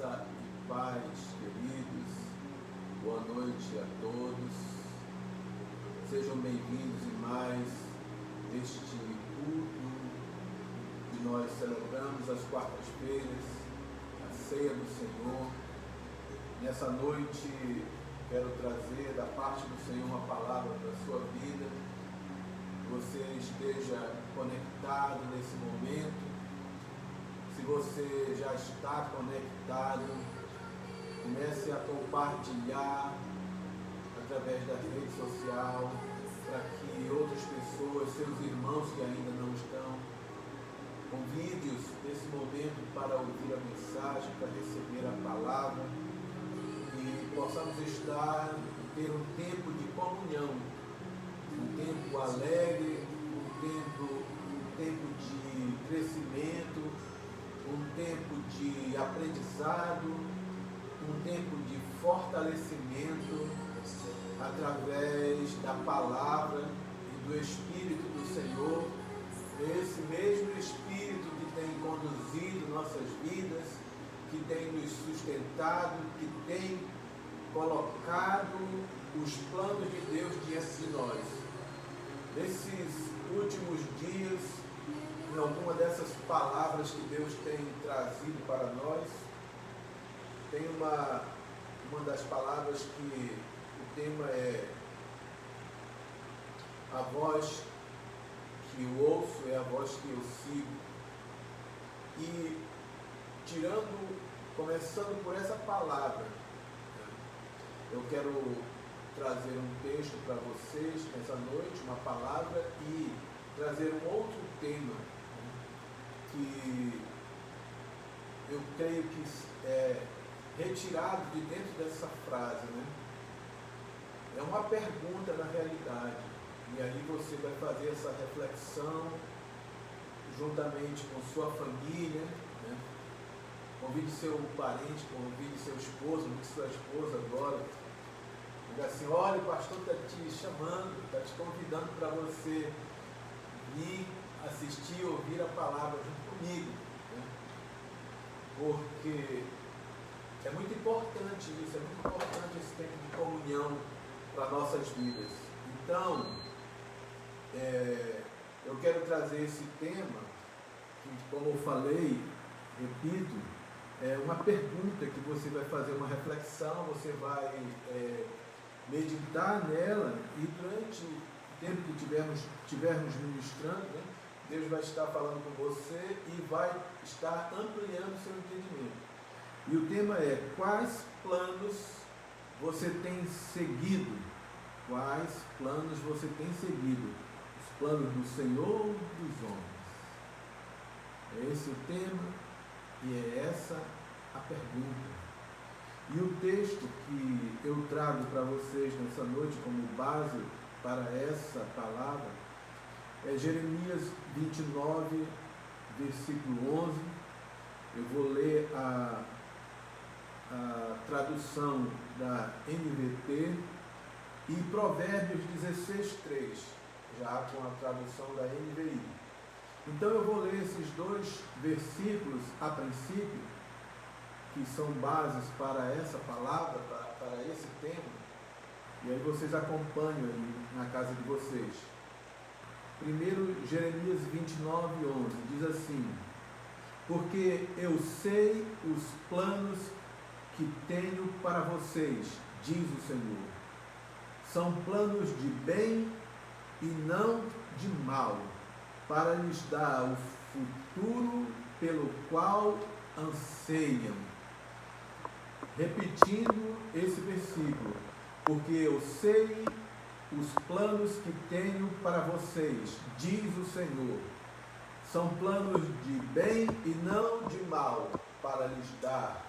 Graça e paz, queridos. Boa noite a todos. Sejam bem-vindos em mais este culto que nós celebramos às quartas-feiras, a ceia do Senhor. Nessa noite quero trazer da parte do Senhor uma palavra para a sua vida. Que você esteja conectado nesse momento. Se você já está conectado, comece a compartilhar através da rede social, para que outras pessoas, seus irmãos que ainda não estão, convide-os nesse momento para ouvir a mensagem, para receber a palavra e possamos ter um tempo de comunhão, um tempo alegre, um tempo de crescimento, um tempo de aprendizado, um tempo de fortalecimento através da palavra e do Espírito do Senhor, esse mesmo Espírito que tem conduzido nossas vidas, que tem nos sustentado, que tem colocado os planos de Deus diante de nós. Nesses últimos dias, em alguma dessas palavras que Deus tem trazido para nós, tem uma das palavras que o tema é a voz que eu ouço, é a voz que eu sigo. E começando por essa palavra, eu quero trazer um texto para vocês nessa noite, uma palavra, e trazer um outro tema que eu creio que é retirado de dentro dessa frase, né? É uma pergunta na realidade, e aí você vai fazer essa reflexão juntamente com sua família, né? Convide seu parente, convide seu esposo, convide sua esposa agora. Diga assim: olha, o pastor está te chamando, está te convidando para você vir assistir, ouvir a palavra junto comigo, né? Porque é muito importante isso, é muito importante esse tempo de comunhão para nossas vidas. Então, eu quero trazer esse tema, que, como eu falei, repito, é uma pergunta que você vai fazer uma reflexão, você vai meditar nela, e durante o tempo que tivermos ministrando, né, Deus vai estar falando com você e vai estar ampliando o seu entendimento. E o tema é: quais planos você tem seguido? Quais planos você tem seguido? Os planos do Senhor ou dos homens? É esse o tema e é essa a pergunta. E o texto que eu trago para vocês nessa noite como base para essa palavra é Jeremias 29, versículo 11. Eu vou ler a tradução da NVT e Provérbios 16:3, já com a tradução da NVI. Então eu vou ler esses dois versículos a princípio, que são bases para essa palavra, para esse tema, e aí vocês acompanham aí na casa de vocês. Primeiro, Jeremias 29:11, diz assim: porque eu sei os planos que tenho para vocês, diz o Senhor. São planos de bem e não de mal, para lhes dar o futuro pelo qual anseiam. Repetindo esse versículo: porque eu sei os planos que tenho para vocês, diz o Senhor. São planos de bem e não de mal, para lhes dar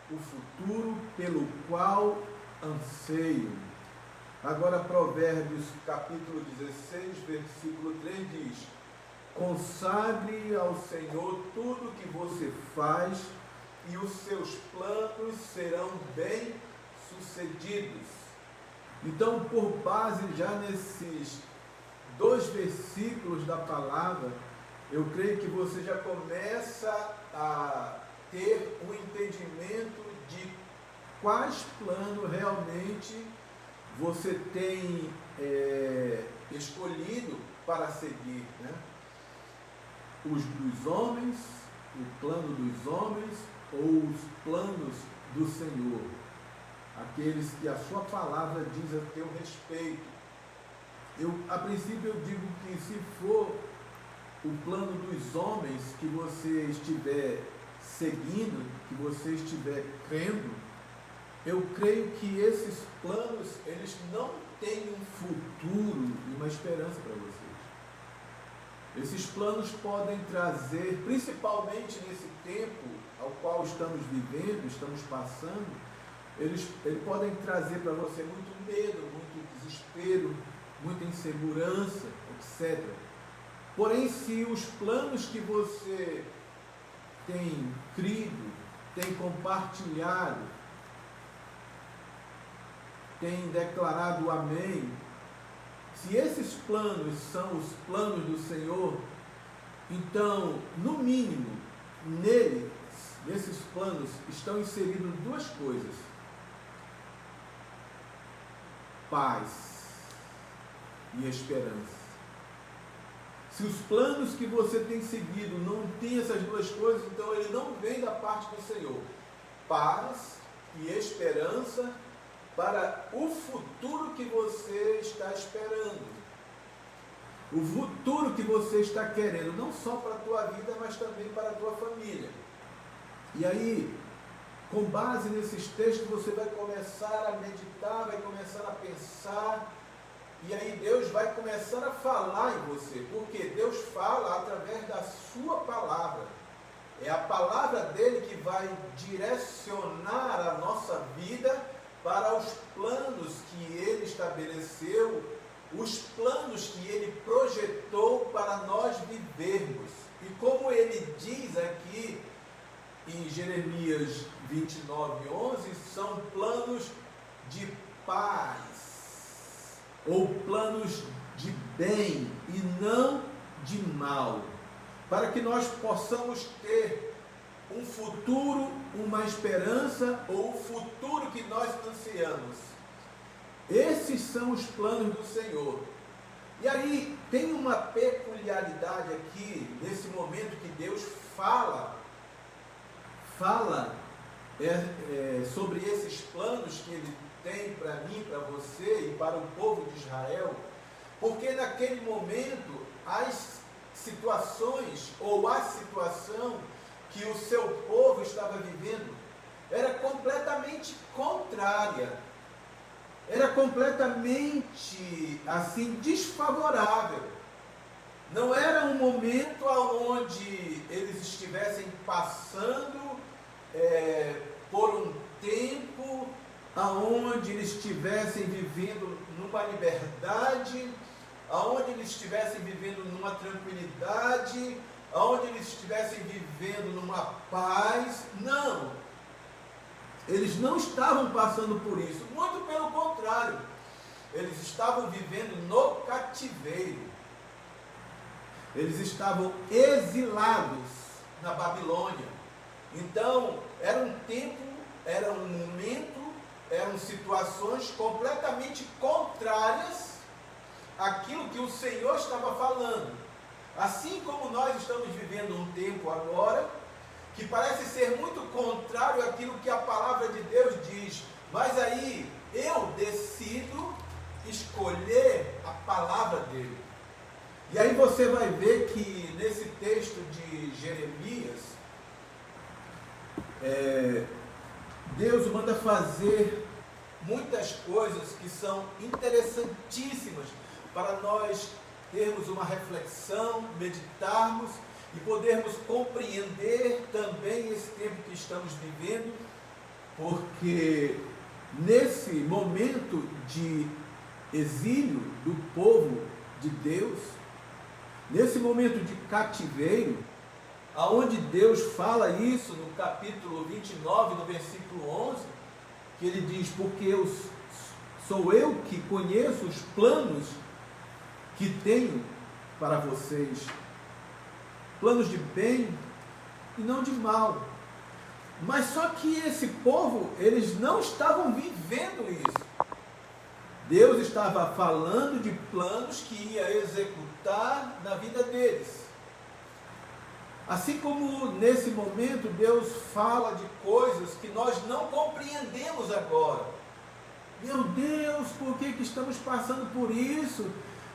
o futuro pelo qual anseiam. Agora Provérbios capítulo 16, versículo 3 diz: consagre ao Senhor tudo que você faz, e os seus planos serão bem sucedidos. Então, por base já nesses dois versículos da palavra, eu creio que você já começa a ter um entendimento de quais planos realmente você tem escolhido para seguir, né? Os dos homens, o plano dos homens ou os planos do Senhor, aqueles que a sua palavra diz a teu respeito. A princípio eu digo que se for o plano dos homens que você estiver seguindo, que você estiver crendo, eu creio que esses planos, eles não têm um futuro e uma esperança para vocês. Esses planos podem trazer, principalmente nesse tempo ao qual estamos vivendo, estamos passando, eles podem trazer para você muito medo, muito desespero, muita insegurança, etc. Porém, se os planos que você tem crido, tem compartilhado, tem declarado amém, se esses planos são os planos do Senhor, então, no mínimo, nesses planos, estão inseridas duas coisas: paz e esperança. Se os planos que você tem seguido não têm essas duas coisas, então ele não vem da parte do Senhor. Paz e esperança para o futuro que você está esperando. O futuro que você está querendo, não só para a tua vida, mas também para a tua família. E aí, com base nesses textos, você vai começar a meditar, vai começar a pensar, e aí Deus vai começar a falar em você, porque Deus fala através da sua palavra. É a palavra dele que vai direcionar a nossa vida para os planos que ele estabeleceu, os planos que ele projetou para nós vivermos. E como ele diz aqui em Jeremias 29:11, são planos de paz, ou planos de bem e não de mal, para que nós possamos ter um futuro, uma esperança, ou o futuro que nós ansiamos. Esses são os planos do Senhor. E aí tem uma peculiaridade aqui, nesse momento que Deus fala sobre esses planos que Ele tem para mim, para você e para o povo de Israel, porque naquele momento as situações, ou a situação que o seu povo estava vivendo, era completamente contrária, era completamente assim desfavorável. Não era um momento onde eles estivessem passando por um tempo aonde eles estivessem vivendo numa liberdade, aonde eles estivessem vivendo numa tranquilidade, aonde eles estivessem vivendo numa paz. Não, eles não estavam passando por isso, muito pelo contrário, eles estavam vivendo no cativeiro, eles estavam exilados na Babilônia. Então era um tempo, era um momento, eram situações completamente contrárias àquilo que o Senhor estava falando. Assim como nós estamos vivendo um tempo agora, que parece ser muito contrário àquilo que a palavra de Deus diz, mas aí eu decido escolher a palavra dele. E aí você vai ver que nesse texto de Jeremias, Deus manda fazer muitas coisas que são interessantíssimas para nós termos uma reflexão, meditarmos e podermos compreender também esse tempo que estamos vivendo, porque nesse momento de exílio do povo de Deus, nesse momento de cativeiro, aonde Deus fala isso no capítulo 29, no versículo 11, que ele diz: porque sou eu que conheço os planos que tenho para vocês, planos de bem e não de mal, Mas só que esse povo, eles não estavam vivendo isso. Deus estava falando de planos que ia executar na vida deles. Assim como nesse momento Deus fala de coisas que nós não compreendemos agora. Meu Deus, por que estamos passando por isso?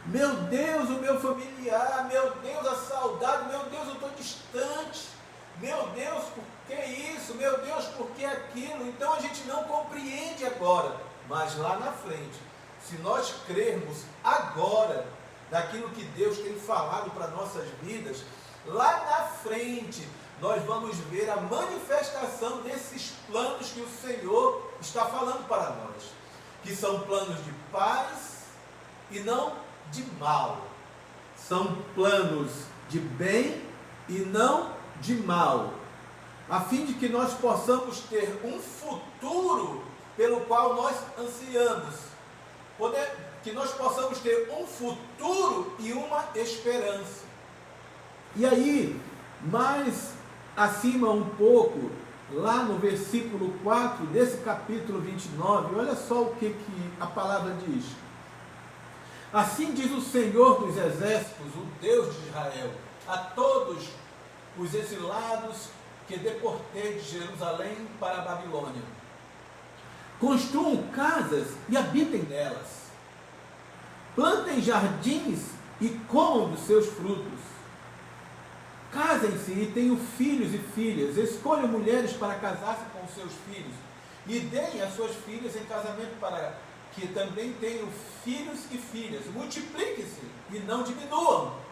Meu Deus, o meu familiar, meu Deus, a saudade, meu Deus, eu estou distante. Meu Deus, por que isso? Meu Deus, por que aquilo? Então a gente não compreende agora, mas lá na frente, se nós crermos agora daquilo que Deus tem falado para nossas vidas, lá na frente nós vamos ver a manifestação desses planos que o Senhor está falando para nós, que são planos de paz e não de mal, são planos de bem e não de mal, a fim de que nós possamos ter um futuro pelo qual nós ansiamos, que nós possamos ter um futuro e uma esperança. E aí, mais acima um pouco, lá no versículo 4 desse capítulo 29, olha só o que a palavra diz. Assim diz o Senhor dos Exércitos, o Deus de Israel, a todos os exilados que deportei de Jerusalém para a Babilônia: construam casas e habitem nelas, plantem jardins e comam dos seus frutos, casem-se e tenham filhos e filhas, escolham mulheres para casar-se com os seus filhos, e deem as suas filhas em casamento para que também tenham filhos e filhas, multipliquem-se e não diminuam.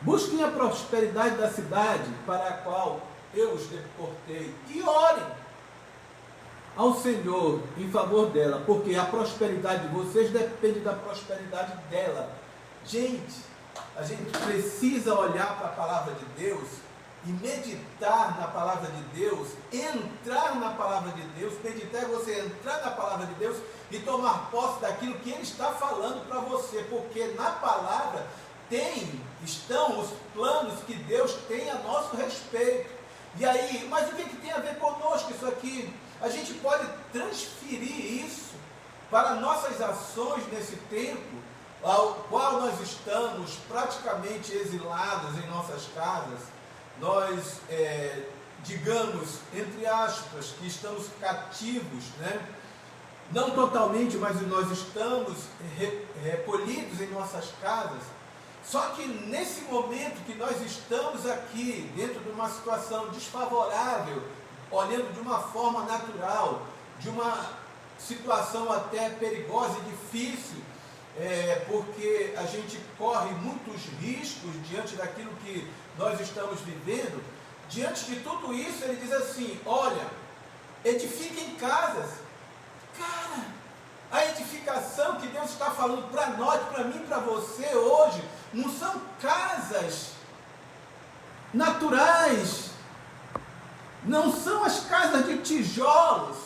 Busquem a prosperidade da cidade para a qual eu os deportei, e orem ao Senhor em favor dela, porque a prosperidade de vocês depende da prosperidade dela. Gente, a gente precisa olhar para a palavra de Deus e meditar na palavra de Deus, entrar na palavra de Deus. Meditar é você entrar na palavra de Deus e tomar posse daquilo que Ele está falando para você, porque na palavra estão os planos que Deus tem a nosso respeito. E aí, mas o que tem a ver conosco isso aqui? A gente pode transferir isso para nossas ações nesse tempo, ao qual nós estamos praticamente exilados em nossas casas. Nós, digamos, entre aspas, que estamos cativos, né? Não totalmente, mas nós estamos recolhidos em nossas casas. Só que nesse momento que nós estamos aqui, dentro de uma situação desfavorável, olhando de uma forma natural, de uma situação até perigosa e difícil, porque a gente corre muitos riscos diante daquilo que nós estamos vivendo. Diante de tudo isso, ele diz assim: olha, edifiquem casas. Cara, a edificação que Deus está falando para nós, para mim, para você hoje, não são casas naturais, não são as casas de tijolos,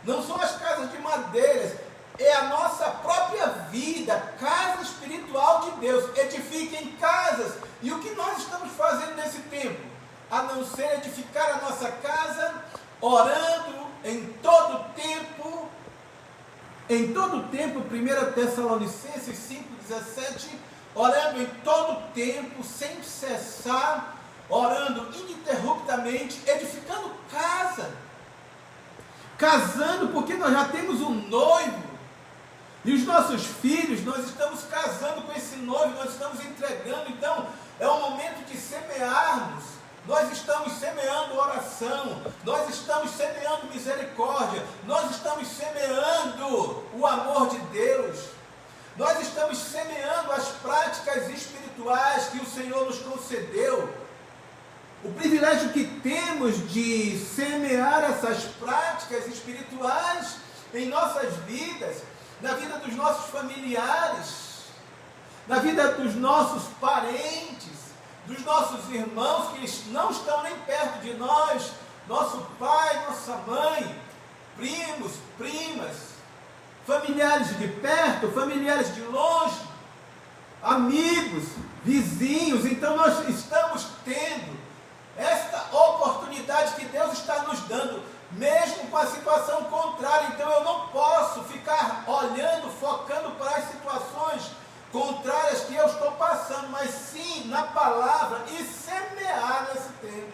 não são as casas de madeiras, é a nossa própria vida, casa espiritual de Deus. Edifiquem casas. E o que nós estamos fazendo nesse tempo? A não ser edificar a nossa casa, orando em todo tempo, 1 Tessalonicenses 5,17, orando em todo tempo, sem cessar, orando ininterruptamente, edificando casa, casando, porque nós já temos um noivo, e os nossos filhos, nós estamos casando com esse noivo, nós estamos entregando. Então é o momento de semearmos. Nós estamos semeando oração, nós estamos semeando misericórdia, nós estamos semeando o amor de Deus, nós estamos semeando as práticas espirituais que o Senhor nos concedeu. O privilégio que temos de semear essas práticas espirituais em nossas vidas, na vida dos nossos familiares, na vida dos nossos parentes, dos nossos irmãos que não estão nem perto de nós, nosso pai, nossa mãe, primos, primas, familiares de perto, familiares de longe, amigos, vizinhos. Então nós estamos tendo esta oportunidade que Deus está sim na palavra e semear nesse tempo.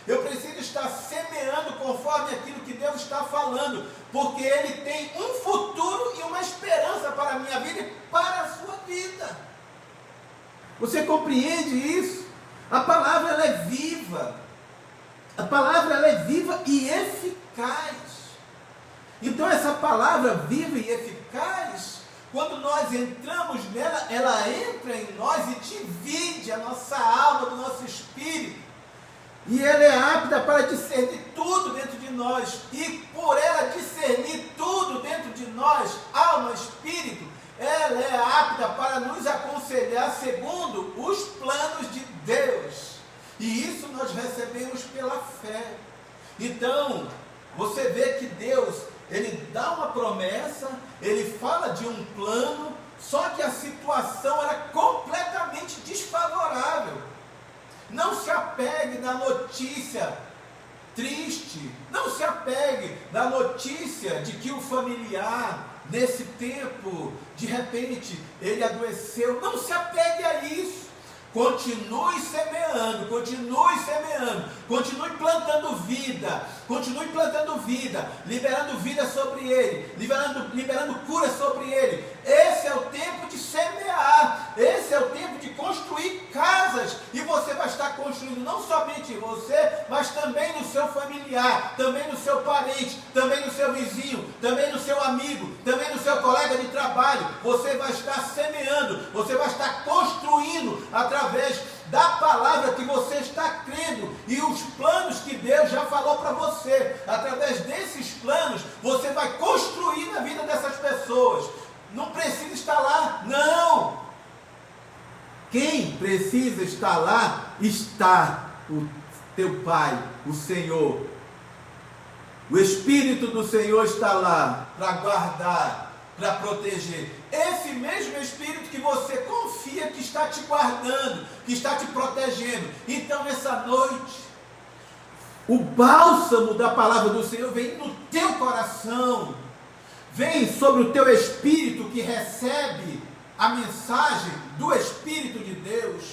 Eu preciso estar semeando conforme aquilo que Deus está falando, porque Ele tem um futuro e uma esperança para a minha vida e para a sua vida. Você compreende isso? A palavra ela é viva. A palavra ela é viva e eficaz. Então essa palavra viva e eficaz, quando nós entramos nela, ela entra em nós e divide a nossa alma do nosso espírito. E ela é apta para discernir tudo dentro de nós. E por ela discernir tudo dentro de nós, alma, espírito, ela é apta para nos aconselhar segundo os planos de Deus. E isso nós recebemos pela fé. Então, você vê que Deus, Ele dá uma promessa, Ele fala de um plano, só que a situação era completamente desfavorável. Não se apegue na notícia triste, não se apegue na notícia de que o familiar, nesse tempo, de repente, ele adoeceu. Não se apegue a isso. Continue semeando, continue plantando vida, liberando vida sobre ele, liberando cura sobre ele. Esse é o tempo de semear, esse é o tempo de construir casas, e você vai estar construindo não somente em você, mas também no seu familiar, também no seu parente, também no seu vizinho, também no seu amigo, também no seu colega de trabalho. Você vai estar semeando, você vai estar construindo através da palavra que você está crendo e os planos que Deus já falou para você. Através desses planos, você vai construir na vida dessas pessoas. Não precisa estar lá, não. Quem precisa estar lá, está o teu Pai, o Senhor. O Espírito do Senhor está lá para guardar, para proteger. Esse mesmo Espírito que você confia que está te guardando, que está te protegendo. Então nessa noite, o bálsamo da palavra do Senhor vem no teu coração, vem sobre o teu espírito que recebe a mensagem do Espírito de Deus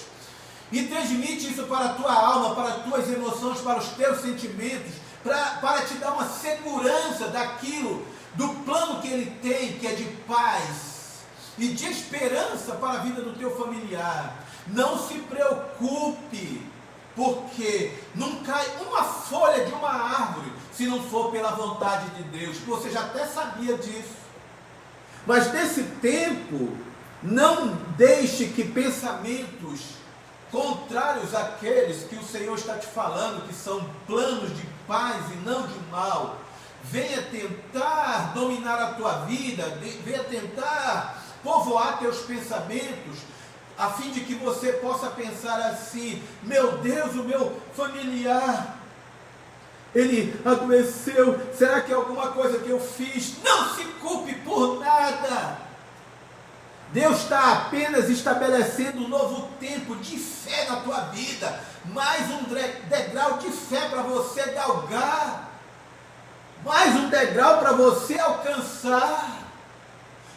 e transmite isso para a tua alma, para as tuas emoções, para os teus sentimentos, para te dar uma segurança daquilo, do plano que Ele tem, que é de paz e de esperança para a vida do teu familiar. Não se preocupe, porque não cai uma folha de uma árvore se não for pela vontade de Deus. Você já até sabia disso. Mas nesse tempo, não deixe que pensamentos contrários àqueles que o Senhor está te falando, que são planos de paz e não de mal, venha tentar dominar a tua vida, venha tentar povoar teus pensamentos, a fim de que você possa pensar assim: meu Deus, o meu familiar, ele adoeceu, será que é alguma coisa que eu fiz? Não se culpe por nada. Deus está apenas estabelecendo um novo tempo de fé na tua vida, mais um degrau de fé para você galgar, mais um degrau para você alcançar,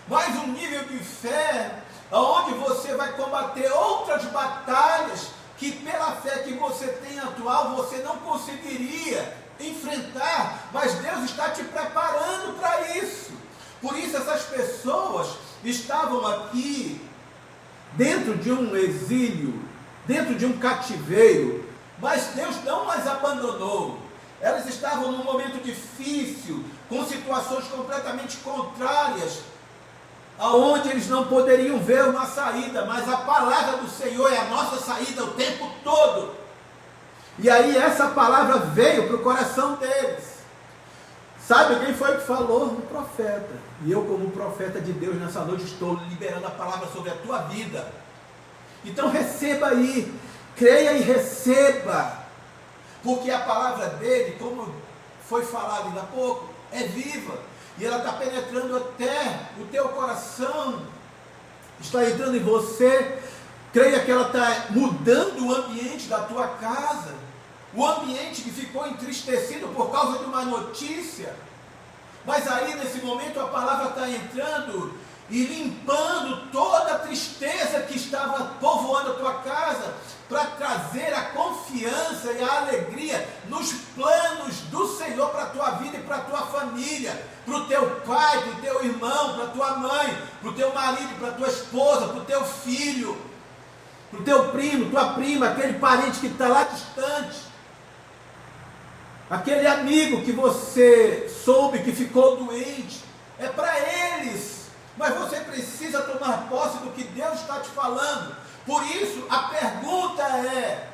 mais um nível de fé, onde você vai combater outras batalhas que pela fé que você tem atual, você não conseguiria enfrentar, mas Deus está te preparando para isso. Por isso essas pessoas estavam aqui, dentro de um exílio, dentro de um cativeiro, mas Deus não as abandonou. Elas estavam num momento difícil, com situações completamente contrárias, aonde eles não poderiam ver uma saída, mas a palavra do Senhor é a nossa saída o tempo todo. E aí essa palavra veio para o coração deles. Sabe quem foi que falou? Um profeta. E eu, como profeta de Deus, nessa noite estou liberando a palavra sobre a tua vida. Então receba aí, creia e receba, porque a palavra dele, como foi falado ainda há pouco, é viva, e ela está penetrando até o teu coração, está entrando em você. Creia que ela está mudando o ambiente da tua casa, o ambiente que ficou entristecido por causa de uma notícia, mas aí nesse momento a palavra está entrando e limpando toda a tristeza que estava povoando a tua casa, para trazer a confiança e a alegria nos planos do Senhor para a tua vida e para a tua família, para o teu pai, para o teu irmão, para a tua mãe, para o teu marido, para a tua esposa, para o teu filho, para o teu primo, tua prima, aquele parente que está lá distante, aquele amigo que você soube que ficou doente, é para eles, mas você precisa tomar posse do que Deus está te falando. Por isso, a pergunta é: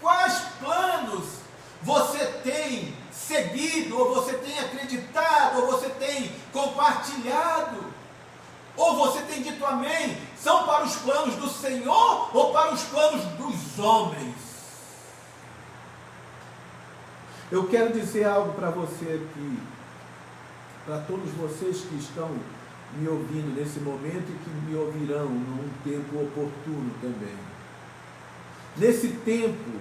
quais planos você tem seguido, ou você tem acreditado, ou você tem compartilhado, ou você tem dito amém? São para os planos do Senhor ou para os planos dos homens? Eu quero dizer algo para você aqui, para todos vocês que estão me ouvindo nesse momento e que me ouvirão num tempo oportuno também. Nesse tempo,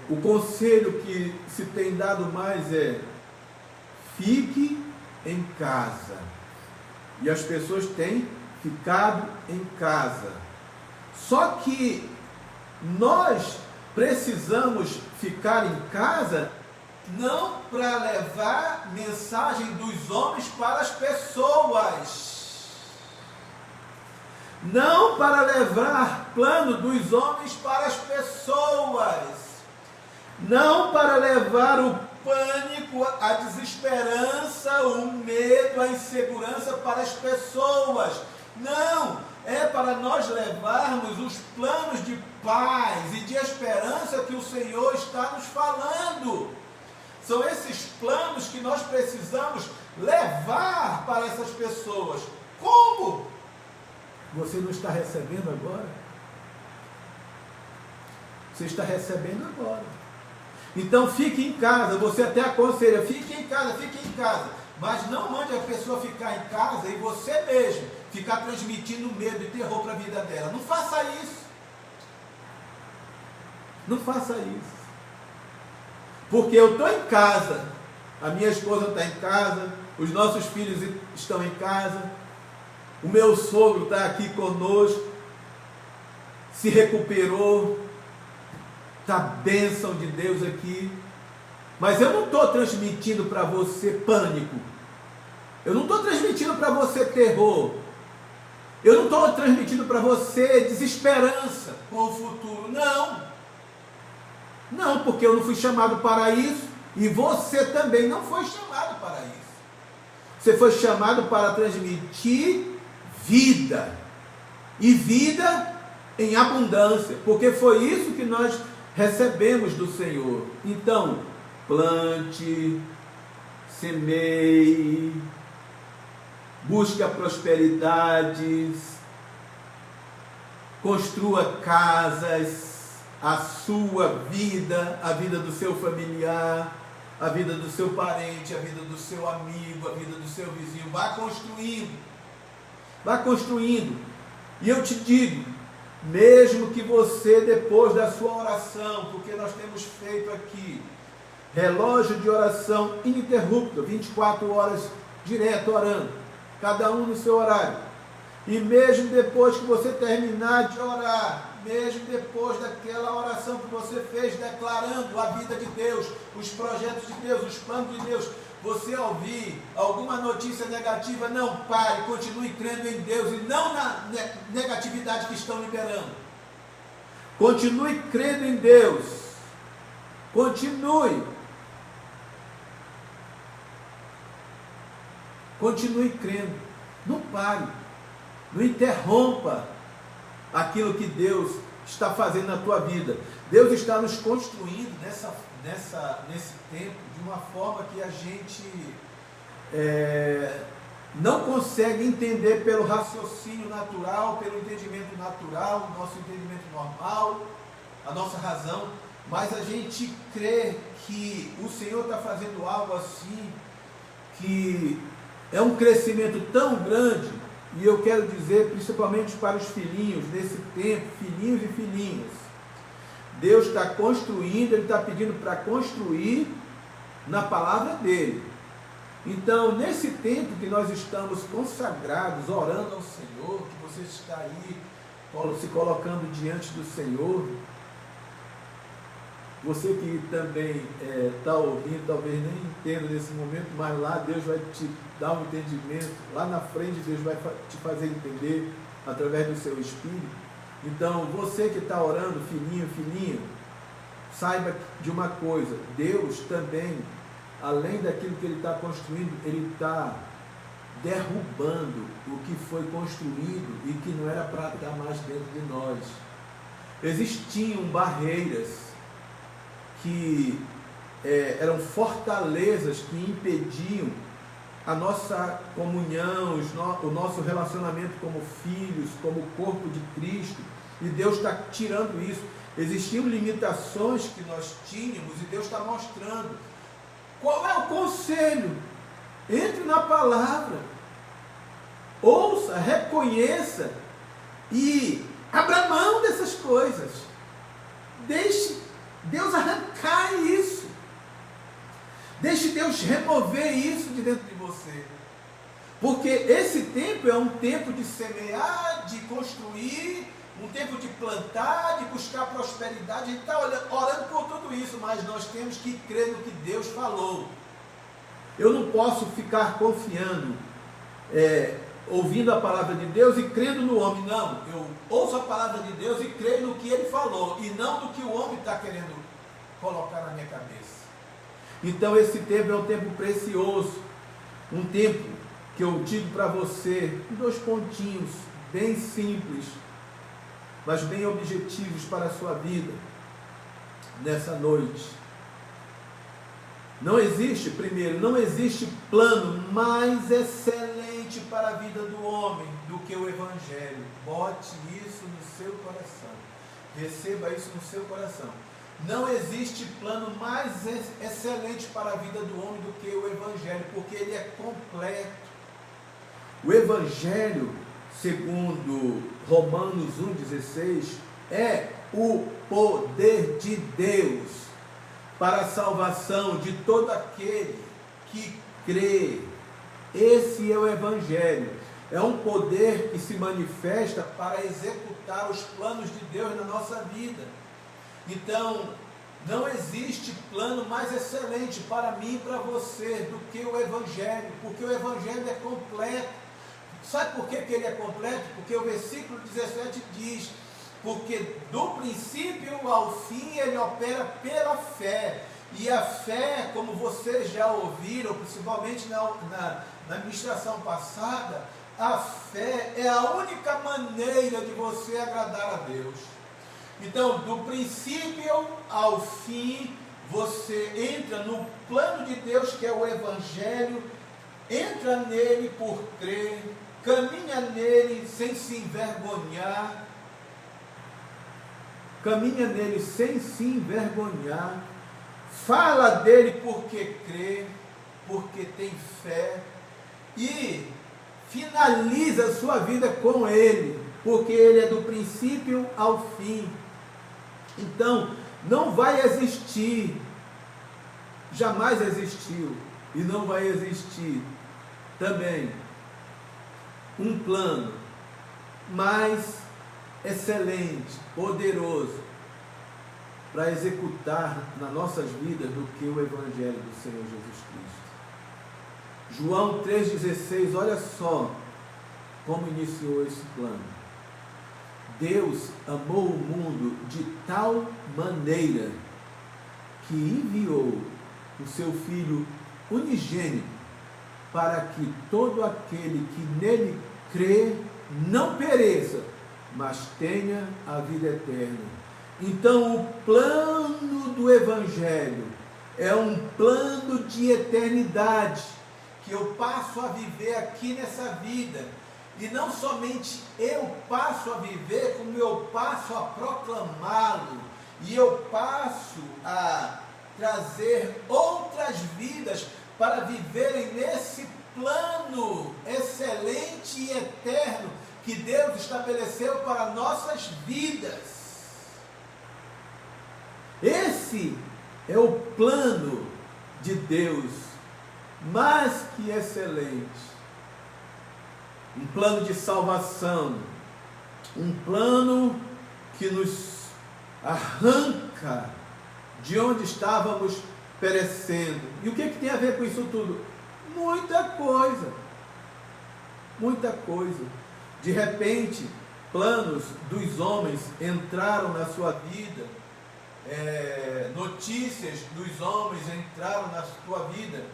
o conselho que se tem dado mais é: fique em casa. E as pessoas têm ficado em casa. Só que nós precisamos ficar em casa não para levar mensagem dos homens para as pessoas, não para levar plano dos homens para as pessoas, não para levar o pânico, a desesperança, o medo, a insegurança para as pessoas. Não, é para nós levarmos os planos de paz e de esperança que o Senhor está nos falando. São esses planos que nós precisamos levar para essas pessoas. Como? Você não está recebendo agora? Você está recebendo agora. Então fique em casa. Você até aconselha: fique em casa, fique em casa. Mas não mande a pessoa ficar em casa e você mesmo ficar transmitindo medo e terror para a vida dela. Não faça isso. Não faça isso. Porque eu estou em casa, a minha esposa está em casa, os nossos filhos estão em casa, o meu sogro está aqui conosco, se recuperou, está bênção de Deus aqui, mas eu não estou transmitindo para você pânico, eu não estou transmitindo para você terror, eu não estou transmitindo para você desesperança com o futuro, não, porque eu não fui chamado para isso, e você também não foi chamado para isso. Você foi chamado para transmitir vida, e vida em abundância, porque foi isso que nós recebemos do Senhor. Então, plante, semeie, busque a prosperidade, construa casas, a sua vida, a vida do seu familiar, a vida do seu parente, a vida do seu amigo, a vida do seu vizinho. Vá construindo. E eu te digo, mesmo que você, depois da sua oração, porque nós temos feito aqui relógio de oração ininterrupto, 24 horas direto orando, cada um no seu horário, e mesmo depois que você terminar de orar, mesmo depois daquela oração que você fez declarando a vida de Deus, os projetos de Deus, os planos de Deus, você ouvir alguma notícia negativa, não pare, continue crendo em Deus e não na negatividade que estão liberando. Continue crendo em Deus. Continue crendo. Não pare. Não interrompa aquilo que Deus está fazendo na tua vida. Deus está nos construindo nesse tempo de uma forma que a gente não consegue entender pelo raciocínio natural, pelo entendimento natural, o nosso entendimento normal, a nossa razão, mas a gente crê que o Senhor está fazendo algo assim, que é um crescimento tão grande. E eu quero dizer, principalmente para os filhinhos, nesse tempo, filhinhos e filhinhas, Deus está construindo, Ele está pedindo para construir na palavra dEle. Então, nesse tempo que nós estamos consagrados, orando ao Senhor, que você está aí se colocando diante do Senhor, você que também está ouvindo, talvez nem entenda nesse momento, mas lá Deus vai te dar um entendimento, lá na frente Deus vai te fazer entender através do seu Espírito. Então, você que está orando, filhinho, filhinha, saiba de uma coisa: Deus também, além daquilo que Ele está construindo, Ele está derrubando o que foi construído e que não era para estar mais dentro de nós. Existiam barreiras que eram fortalezas que impediam a nossa comunhão, o nosso relacionamento como filhos, como corpo de Cristo, e Deus está tirando isso. Existiam limitações que nós tínhamos e Deus está mostrando. Qual é o conselho? Entre na palavra, ouça, reconheça e abra mão dessas coisas. Deixe Deus arrancar isso. Deixe Deus remover isso de dentro de você. Porque esse tempo é um tempo de semear, de construir, um tempo de plantar, de buscar prosperidade. A gente está orando por tudo isso, mas nós temos que crer no que Deus falou. Eu não posso ficar confiando, ouvindo a palavra de Deus e crendo no homem. Não, eu ouço a palavra de Deus e creio no que Ele falou, e não no que o homem está querendo colocar na minha cabeça. Então esse tempo é um tempo precioso, um tempo que eu digo para você, 2 pontinhos, bem simples, mas bem objetivos para a sua vida, nessa noite. Não existe, primeiro, não existe plano mais excelente para a vida do homem do que o Evangelho. Bote isso no seu coração. Receba isso no seu coração. Não existe plano mais excelente para a vida do homem do que o Evangelho, porque ele é completo. O Evangelho, segundo Romanos 1,16, é o poder de Deus para a salvação de todo aquele que crê. Esse é o Evangelho. É um poder que se manifesta para executar os planos de Deus na nossa vida. Então, não existe plano mais excelente para mim e para você do que o Evangelho, porque o Evangelho é completo. Sabe por que ele é completo? Porque o versículo 17 diz: porque do princípio ao fim ele opera pela fé. E a fé, como vocês já ouviram, principalmente na ministração passada, a fé é a única maneira de você agradar a Deus. Então, do princípio ao fim, você entra no plano de Deus, que é o Evangelho, entra nele por crer, caminha nele sem se envergonhar, fala dele porque crê, porque tem fé, e finaliza a sua vida com ele, porque ele é do princípio ao fim. Então, não vai existir, jamais existiu, e não vai existir também um plano mais excelente, poderoso, para executar nas nossas vidas do que o Evangelho do Senhor Jesus Cristo. João 3,16, olha só como iniciou esse plano. Deus amou o mundo de tal maneira que enviou o seu Filho unigênito para que todo aquele que nele crê não pereça, mas tenha a vida eterna. Então o plano do Evangelho é um plano de eternidade, que eu passo a viver aqui nessa vida. E não somente eu passo a viver, como eu passo a proclamá-lo, e eu passo a trazer outras vidas para viverem nesse plano excelente e eterno que Deus estabeleceu para nossas vidas. Esse é o plano de Deus mais que excelente. Um plano de salvação, um plano que nos arranca de onde estávamos perecendo. E o que tem a ver com isso tudo? Muita coisa. Muita coisa. De repente, planos dos homens entraram na sua vida, notícias dos homens entraram na tua vida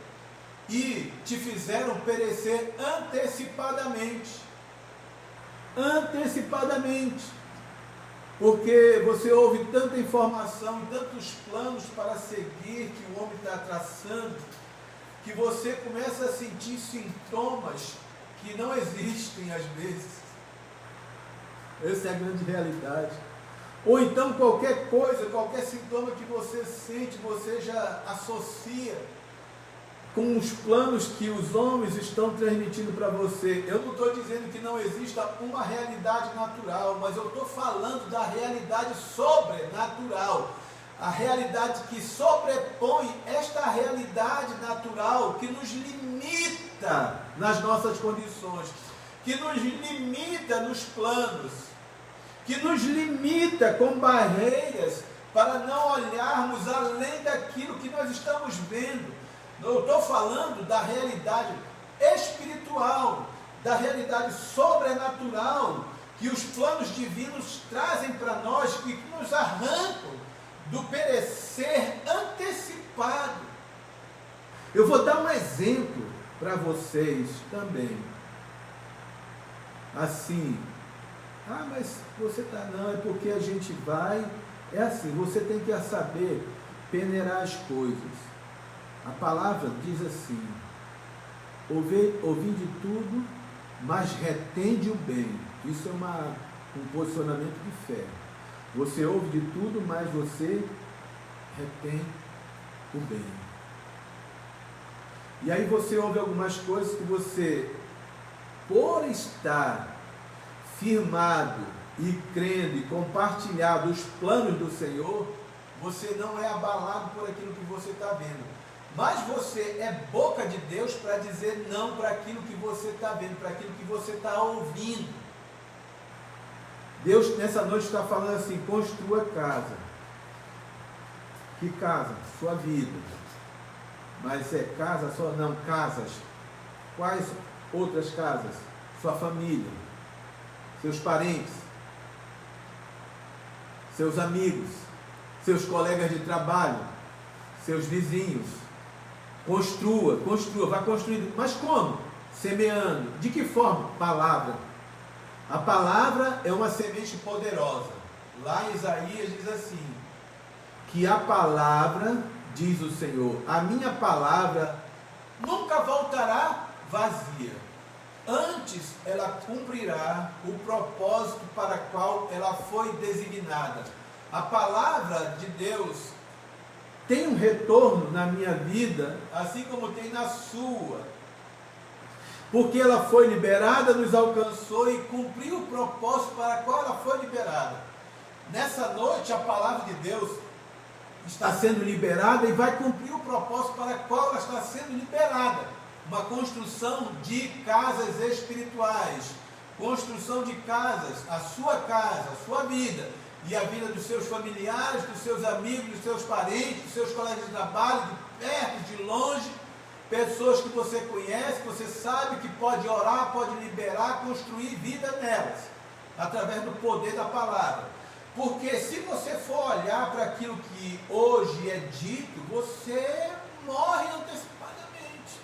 e te fizeram perecer antecipadamente. Antecipadamente. Porque você ouve tanta informação, tantos planos para seguir que o homem está traçando, que você começa a sentir sintomas que não existem às vezes. Essa é a grande realidade. Ou então qualquer coisa, qualquer sintoma que você sente, você já associa com os planos que os homens estão transmitindo para você. Eu não estou dizendo que não exista uma realidade natural, mas eu estou falando da realidade sobrenatural. A realidade que sobrepõe esta realidade natural, que nos limita nas nossas condições, que nos limita nos planos, que nos limita com barreiras para não olharmos além daquilo que nós estamos vendo. Eu estou falando da realidade espiritual, da realidade sobrenatural, que os planos divinos trazem para nós, que nos arrancam do perecer antecipado. Eu vou dar um exemplo para vocês também. Assim, mas você está... Não, é porque a gente vai... É assim, você tem que saber peneirar as coisas. A palavra diz assim: ouvi de tudo, mas retende o bem. Isso é um posicionamento de fé. Você ouve de tudo, mas você retém o bem. E aí você ouve algumas coisas que você, por estar firmado e crendo e compartilhado os planos do Senhor, você não é abalado por aquilo que você está vendo. Mas você é boca de Deus para dizer não para aquilo que você está vendo, para aquilo que você está ouvindo. Deus nessa noite está falando assim: construa casa. Que casa? Sua vida. Mas é casa só? Não, casas. Quais outras casas? Sua família, seus parentes, seus amigos, seus colegas de trabalho, seus vizinhos. Construa, vai construindo. Mas como? Semeando. De que forma? Palavra. A palavra é uma semente poderosa. Lá em Isaías diz assim, que a palavra, diz o Senhor, a minha palavra nunca voltará vazia. Antes ela cumprirá o propósito para qual ela foi designada. A palavra de Deus tem um retorno na minha vida, assim como tem na sua. Porque ela foi liberada, nos alcançou e cumpriu o propósito para qual ela foi liberada. Nessa noite a palavra de Deus está sendo liberada e vai cumprir o propósito para qual ela está sendo liberada. Uma construção de casas espirituais, construção de casas, a sua vida, e a vida dos seus familiares, dos seus amigos, dos seus parentes, dos seus colegas de trabalho, de perto, de longe, pessoas que você conhece, que você sabe que pode orar, pode liberar, construir vida nelas, através do poder da palavra. Porque se você for olhar para aquilo que hoje é dito, você morre antecipadamente.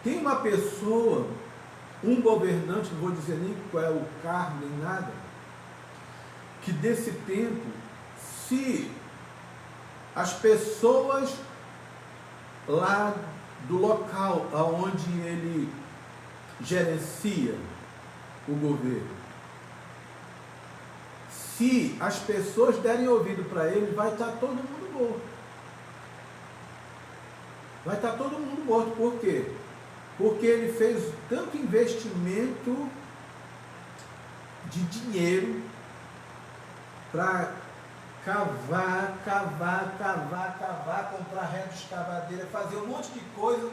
Tem uma pessoa, um governante, não vou dizer nem qual é o cargo, nem nada, que desse tempo, se as pessoas lá do local aonde ele gerencia o governo, se as pessoas derem ouvido para ele, vai estar todo mundo morto. Vai estar todo mundo morto. Por quê? Porque ele fez tanto investimento de dinheiro para cavar, comprar rede de escavadeira, fazer um monte de coisa,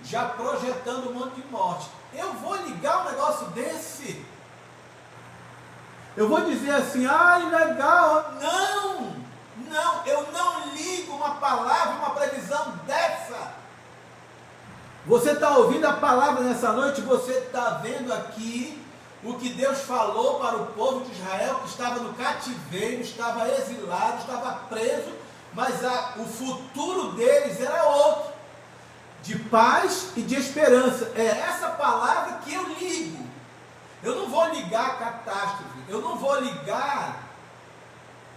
já projetando um monte de morte. Eu vou ligar um negócio desse? Eu vou dizer assim, legal. Não, eu não ligo uma palavra, uma previsão dessa. Você está ouvindo a palavra nessa noite, você está vendo aqui o que Deus falou para o povo de Israel, que estava no cativeiro, estava exilado, estava preso, mas o futuro deles era outro, de paz e de esperança. É essa palavra que eu ligo. Eu não vou ligar catástrofe, eu não vou ligar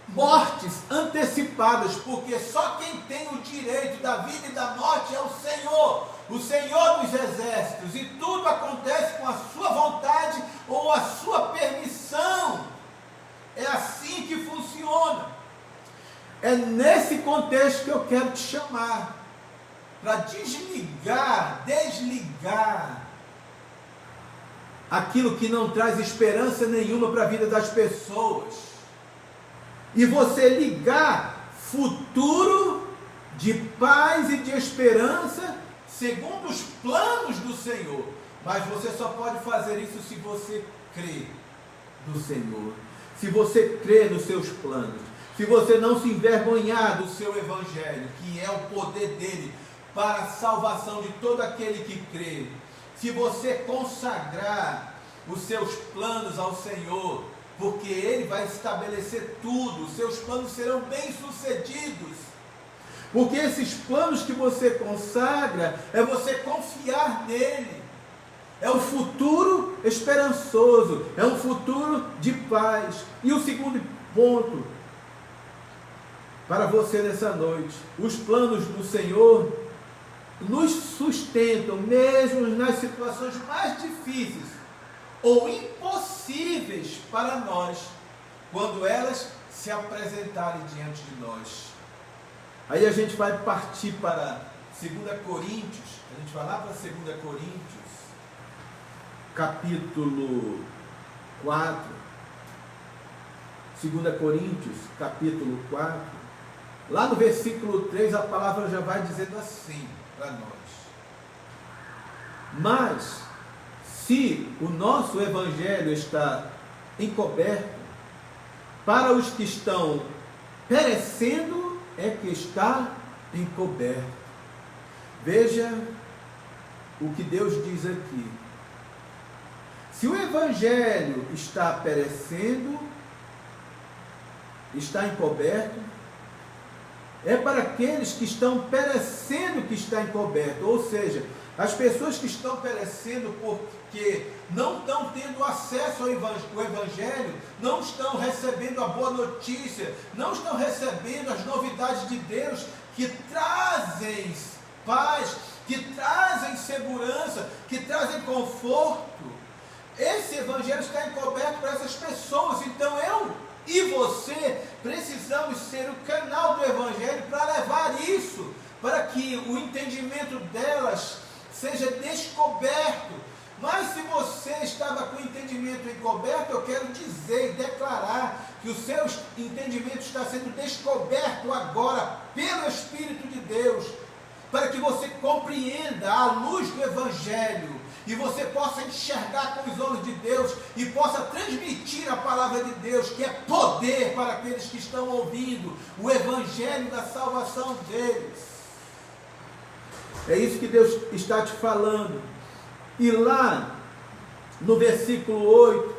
mortes antecipadas, porque só quem tem o direito da vida e da morte é o Senhor dos exércitos, e tudo acontece com a sua vontade ou a sua permissão. É assim que funciona. É nesse contexto que eu quero te chamar, para desligar aquilo que não traz esperança nenhuma para a vida das pessoas, e você ligar futuro de paz e de esperança segundo os planos do Senhor. Mas você só pode fazer isso se você crê no Senhor, se você crê nos seus planos, se você não se envergonhar do seu evangelho, que é o poder dele para a salvação de todo aquele que crê, se você consagrar os seus planos ao Senhor, porque Ele vai estabelecer tudo, os seus planos serão bem-sucedidos, porque esses planos que você consagra, é você confiar nele, é um futuro esperançoso, é um futuro de paz. E o segundo ponto, para você nessa noite, os planos do Senhor nos sustentam, mesmo nas situações mais difíceis ou impossíveis para nós, quando elas se apresentarem diante de nós. Aí a gente vai partir para 2 Coríntios, a gente vai lá para 2 Coríntios, capítulo 4, 2 Coríntios, capítulo 4, lá no versículo 3, a palavra já vai dizendo assim para nós: mas se o nosso evangelho está encoberto, para os que estão perecendo é que está encoberto. Veja o que Deus diz aqui. Se o evangelho está perecendo, está encoberto, é para aqueles que estão perecendo que está encoberto, ou seja, as pessoas que estão perecendo porque não estão tendo acesso ao evangelho, não estão recebendo a boa notícia, não estão recebendo as novidades de Deus que trazem paz, que trazem segurança, que trazem conforto. Esse evangelho está encoberto para essas pessoas. Então eu e você precisamos ser o canal do evangelho para levar isso, para que o entendimento delas seja descoberto. Mas se você estava com o entendimento encoberto, eu quero dizer e declarar que o seu entendimento está sendo descoberto agora pelo Espírito de Deus, para que você compreenda a luz do evangelho e você possa enxergar com os olhos de Deus e possa transmitir a palavra de Deus, que é poder para aqueles que estão ouvindo o evangelho da salvação deles. É isso que Deus está te falando. E lá no versículo 8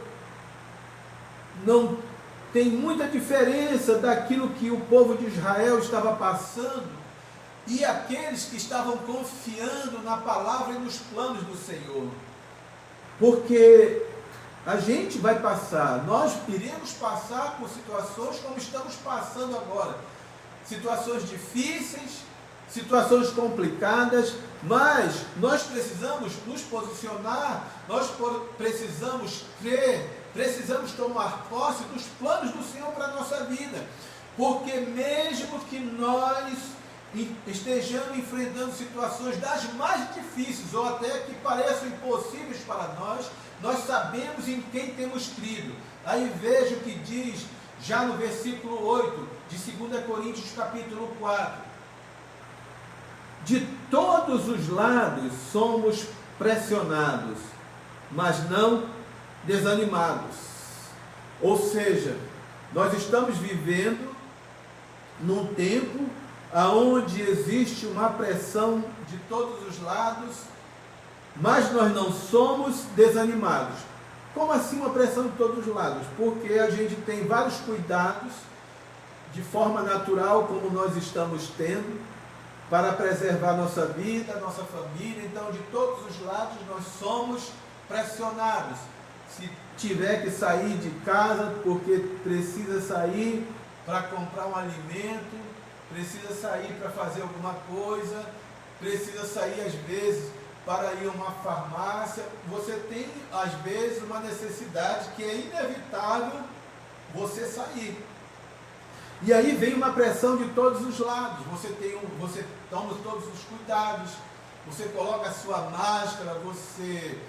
não tem muita diferença daquilo que o povo de Israel estava passando e aqueles que estavam confiando na palavra e nos planos do Senhor. Porque a gente vai passar, nós iremos passar por situações como estamos passando agora. Situações difíceis, situações complicadas, mas nós precisamos nos posicionar, nós precisamos crer, precisamos tomar posse dos planos do Senhor para a nossa vida. Porque mesmo que nós estejamos enfrentando situações das mais difíceis, ou até que pareçam impossíveis para nós, nós sabemos em quem temos crido. Aí veja o que diz já no versículo 8 de 2 Coríntios capítulo 4. De todos os lados somos pressionados, mas não desanimados. Ou seja, nós estamos vivendo num tempo onde existe uma pressão de todos os lados, mas nós não somos desanimados. Como assim uma pressão de todos os lados? Porque a gente tem vários cuidados, de forma natural, como nós estamos tendo, para preservar nossa vida, nossa família. Então, de todos os lados, nós somos pressionados. Se tiver que sair de casa, porque precisa sair para comprar um alimento, precisa sair para fazer alguma coisa, precisa sair às vezes para ir a uma farmácia, você tem às vezes uma necessidade que é inevitável você sair. E aí vem uma pressão de todos os lados. Você toma todos os cuidados, você coloca a sua máscara, você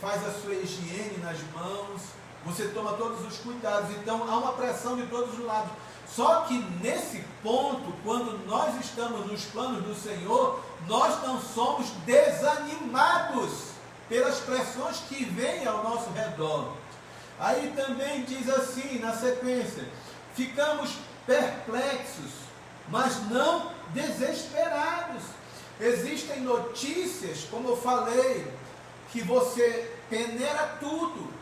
faz a sua higiene nas mãos, você toma todos os cuidados. Então há uma pressão de todos os lados. Só que nesse ponto, quando nós estamos nos planos do Senhor, nós não somos desanimados pelas pressões que vêm ao nosso redor. Aí também diz assim, na sequência: ficamos perplexos, mas não desesperados. Existem notícias, como eu falei, que você peneira tudo.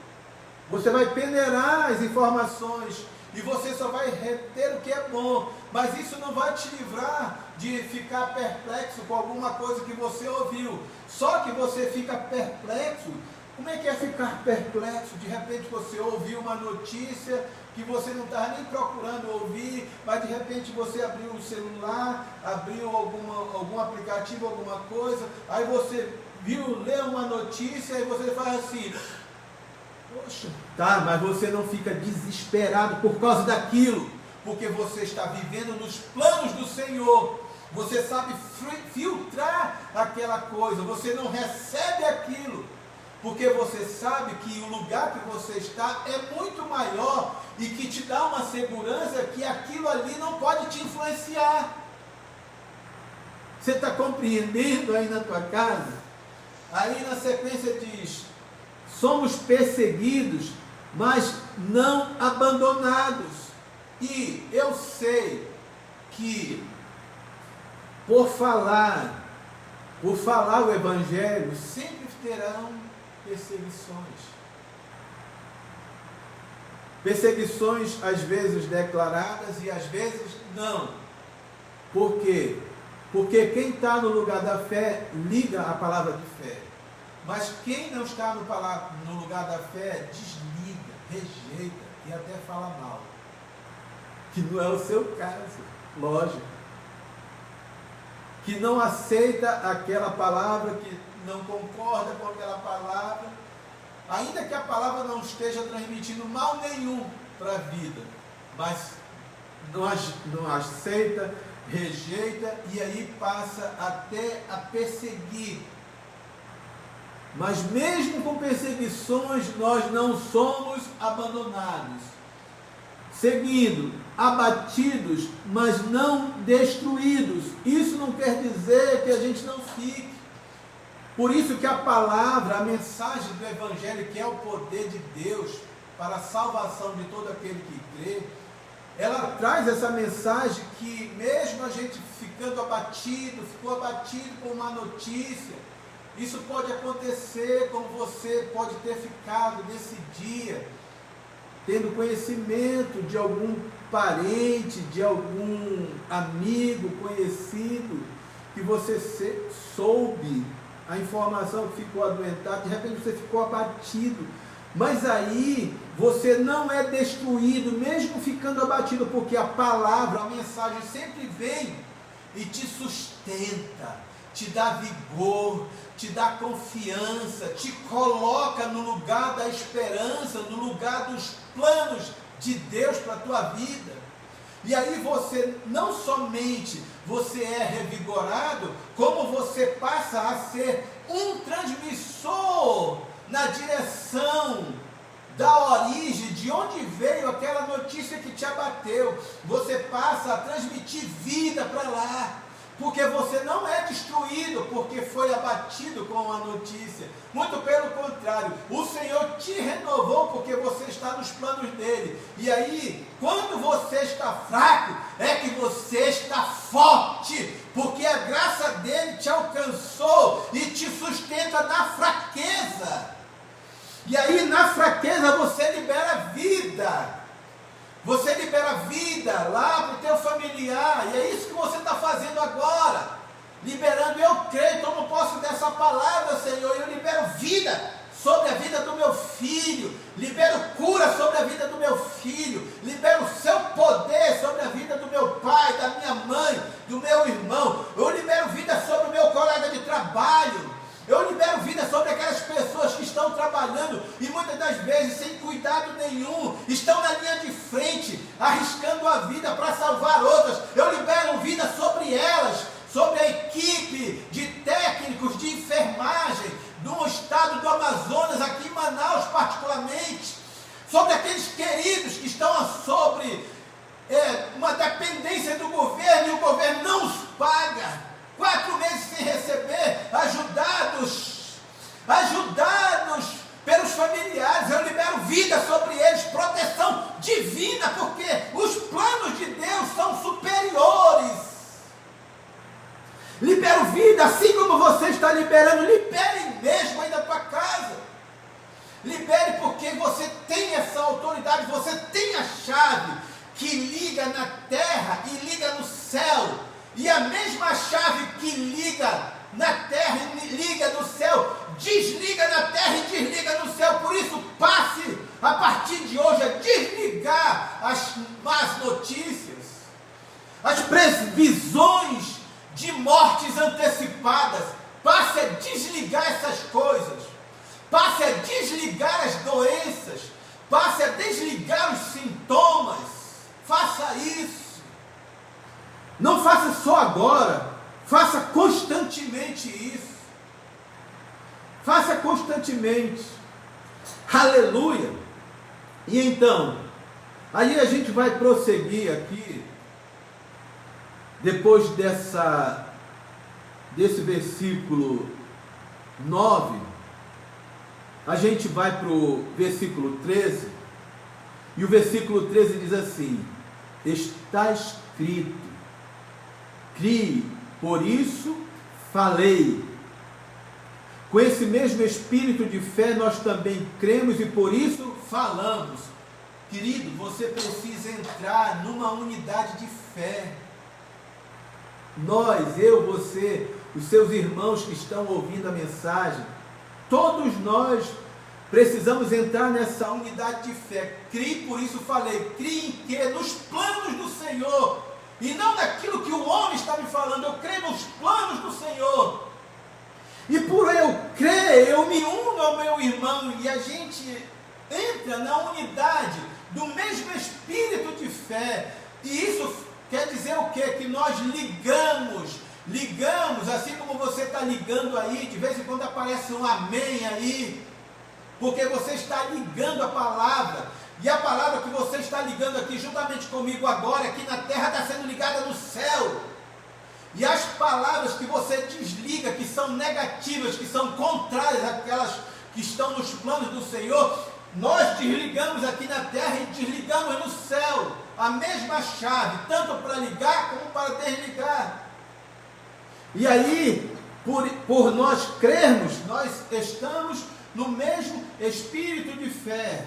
Você vai peneirar as informações e você só vai reter o que é bom, mas isso não vai te livrar de ficar perplexo com alguma coisa que você ouviu. Só que você fica perplexo. Como é que é ficar perplexo? De repente você ouviu uma notícia que você não estava nem procurando ouvir, mas de repente você abriu o celular, abriu algum aplicativo, alguma coisa, aí você leu uma notícia e você faz assim: poxa, tá, mas você não fica desesperado por causa daquilo, porque você está vivendo nos planos do Senhor. Você sabe filtrar aquela coisa, você não recebe aquilo, porque você sabe que o lugar que você está é muito maior e que te dá uma segurança que aquilo ali não pode te influenciar. Você está compreendendo aí na tua casa? Aí na sequência diz: somos perseguidos, mas não abandonados. E eu sei que por falar o Evangelho, sempre terão perseguições. Perseguições às vezes declaradas e às vezes não. Por quê? Porque quem está no lugar da fé liga a palavra de fé. Mas quem não está no lugar da fé desliga, rejeita e até fala mal. Que não é o seu caso, lógico. Que não aceita aquela palavra, que não concorda com aquela palavra, ainda que a palavra não esteja transmitindo mal nenhum para a vida, mas não aceita, rejeita e aí passa até a perseguir. Mas mesmo com perseguições, nós não somos abandonados. Seguindo, abatidos, mas não destruídos. Isso não quer dizer que a gente não fique. Por isso que a palavra, a mensagem do Evangelho, que é o poder de Deus para a salvação de todo aquele que crê, ela traz essa mensagem que mesmo a gente ficou abatido por uma notícia, isso pode acontecer, como você pode ter ficado nesse dia, tendo conhecimento de algum parente, de algum amigo, conhecido, que você soube a informação que ficou adoentado, de repente você ficou abatido, mas aí você não é destruído, mesmo ficando abatido, porque a palavra, a mensagem sempre vem e te sustenta, te dá vigor, te dá confiança, te coloca no lugar da esperança, no lugar dos planos de Deus para a tua vida. E aí você não somente você é revigorado, como você passa a ser um transmissor na direção da origem de onde veio aquela notícia que te abateu, você passa a transmitir vida para lá. Porque você não é destruído porque foi abatido com a notícia. Muito pelo contrário, o Senhor te renovou porque você está nos planos dele. E aí, quando você está fraco, é que você está forte. Porque a graça dele te alcançou e te sustenta na fraqueza. E aí, na fraqueza, você libera vida. Você libera vida lá para o teu familiar, e é isso que você está fazendo agora, liberando. Eu creio, tomo posse dessa palavra, Senhor, eu libero vida sobre a vida do meu filho, libero cura sobre a vida do meu filho, libero o seu poder sobre a vida do meu pai, da minha mãe, do meu irmão, eu libero vida sobre o meu colega de trabalho, eu libero vida sobre aquelas pessoas que estão trabalhando e muitas das vezes sem cuidado nenhum, estão na linha de frente, arriscando a vida para salvar outras. Eu libero vida sobre elas, sobre a equipe de técnicos de enfermagem do estado do Amazonas, aqui em Manaus particularmente, sobre aqueles queridos que estão sobre uma dependência do governo e o governo não os paga. 4 meses sem receber, ajudados pelos familiares. Eu libero vida sobre eles, proteção divina, porque os planos de Deus são superiores. Libero vida, assim como você está liberando, libere mesmo aí na tua casa. Libere, porque você tem essa autoridade, você tem a chave que liga na terra e liga no céu. E a mesma chave que liga na terra e liga no céu, desliga na terra e desliga no céu. Por isso, passe a partir de hoje a desligar as más notícias, as previsões de mortes antecipadas. Passe a desligar essas coisas, passe a desligar as doenças, passe a desligar os sintomas. Faça isso. Não faça só agora, faça constantemente isso. Faça constantemente. Aleluia. E então, aí a gente vai prosseguir aqui, depois desse versículo 9, a gente vai para o versículo 13, e o versículo 13 diz assim: está escrito, crie, por isso falei. Com esse mesmo espírito de fé nós também cremos e por isso falamos. Querido, você precisa entrar numa unidade de fé. Nós, eu, você, os seus irmãos que estão ouvindo a mensagem, todos nós precisamos entrar nessa unidade de fé. Crie, por isso falei. Crie em quê? Nos planos do Senhor. E não naquilo que o homem está me falando. Eu creio nos planos do Senhor. E por eu crer, eu me uno ao meu irmão. E a gente entra na unidade do mesmo espírito de fé. E isso quer dizer o quê? Que nós ligamos, assim como você está ligando aí. De vez em quando aparece um amém aí. Porque você está ligando a palavra. E a palavra que você está ligando aqui juntamente comigo agora, aqui na terra, está sendo ligada no céu. E as palavras que você desliga, que são negativas, que são contrárias àquelas que estão nos planos do Senhor, nós desligamos aqui na terra e desligamos no céu. A mesma chave, tanto para ligar como para desligar. E aí, por nós crermos, nós estamos no mesmo espírito de fé.